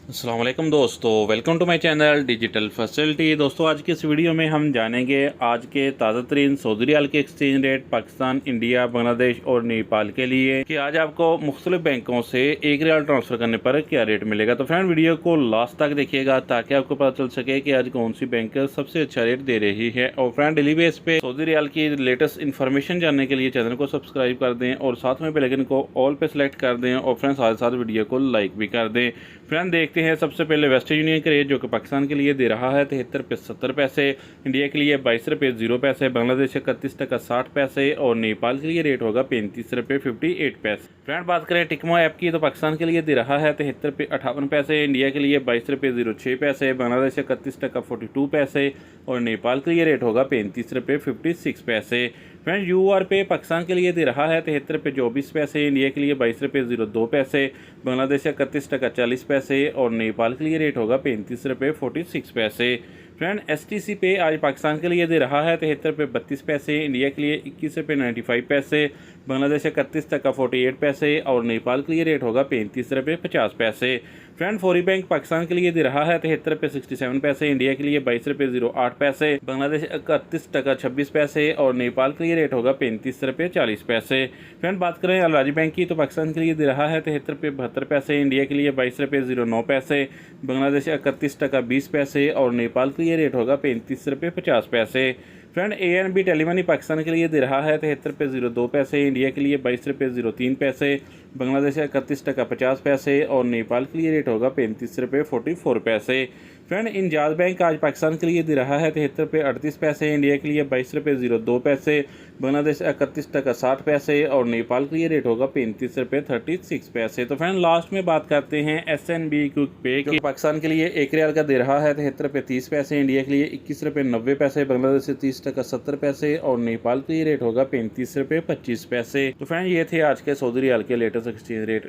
अस्सलाम वालेकुम दोस्तों, welcome to my channel digital facility. दोस्तों आज की इस वीडियो में हम जानेंगे आज के ताज़ा तरीन सऊदी रियाल के exchange rate Pakistan, India, Bangladesh और नेपाल के लिए कि आज आपको मुख्तलिफ बैंकों से एक रियाल ट्रांसफ़र करने पर क्या रेट मिलेगा। तो फ्रेंड वीडियो को लास्ट तक देखिएगा ताकि आपको पता चल सके कि आज कौन सी बैंक सबसे अच्छा रेट दे रही है। और फ्रेंड डेली बेस पे सऊदी रियाल की लेटेस्ट इन्फॉर्मेशन जानने के लिए चैनल को सब्सक्राइब कर दें और साथ में बेल आइकन को ऑल पे सेलेक्ट कर दें और फ्रेंड साथ साथ वीडियो को लाइक भी कर दें। फ्रेंड देखते हैं सबसे पहले वेस्टर्न यूनियन का रेट जो कि पाकिस्तान के लिए दे रहा है 73 रुपये 70 पैसे, इंडिया के लिए 22 रुपये 0 पैसे, बांग्लादेश 31 टका 60 पैसे और नेपाल के लिए रेट होगा 35 रुपये 58 पैसे। फ्रेंड बात करें टिकमो ऐप की तो पाकिस्तान के लिए दे रहा है 73 रुपये 58 पैसे, इंडिया के लिए 22 रुपये 06 पैसे, बांग्लादेश 31 टका 42 पैसे और नेपाल के लिए रेट होगा 35 रुपये 56 पैसे। फ्रेंड UR पे पाकिस्तान के लिए दे रहा है 73 रुपये 24 पैसे, इंडिया के लिए 22 रुपये 02 पैसे, बांग्लादेश 31 टका 40 पैसे और नेपाल के लिए रेट होगा 35 रुपये 46 पैसे। फ्रेंड STC पे आज पाकिस्तान के लिए दे रहा है 73 रुपये 32 पैसे, इंडिया के लिए 21 रुपये 95 पैसे, बांग्लादेश 31 टका 48 पैसे और नेपाल के लिए रेट होगा 35 रुपये 50 पैसे। फ्रेंड फौरी बैंक पाकिस्तान के लिए दे रहा है 73 रुपये 67 पैसे, इंडिया के लिए 22 रुपये 08 पैसे, बांग्लादेश 31 टका 26 पैसे और नेपाल के लिए रेट होगा 35 रुपये 40 पैसे। फ्रेंड बात करें अलराजी बैंक की तो पाकिस्तान के लिए दे रहा है 73 रुपये 72 पैसे, इंडिया के लिए 22 रुपये 09 पैसे, बांग्लादेश 31 टका 20 पैसे और नेपाल के लिए रेट होगा 35 रुपये 50 पैसे। फ्रेंड ANB टेलीमनी पाकिस्तान के लिए दे रहा है 73 रुपये 02 पैसे, इंडिया के लिए 22 रुपये 03 पैसे, बांग्लादेश 31 टका 50 पैसे और नेपाल के लिए रेट होगा 35 रुपये 44 पैसे। फ्रेंड इंजाज बैंक आज पाकिस्तान के लिए दे रहा है 73 रुपये 38 पैसे, इंडिया के लिए 22 रुपये 02 पैसे, बांग्लादेश 31 टका 60 पैसे और नेपाल के लिए रेट होगा 35 रुपये 36 पैसे। तो फ्रेंड लास्ट में बात करते हैं SNB क्विक पे की पाकिस्तान के लिए एक रियाल का दे रहा है 73 रुपये 30 पैसे, इंडिया के लिए 21 रुपये 90 पैसे, बांग्लादेश से 30 टका 70 पैसे और नेपाल के लिए रेट होगा 35 रुपये 25 पैसे। तो फ्रेंड ये थे आज के सऊदी रियाल के लेटेस्ट एक्सचेंज रेट।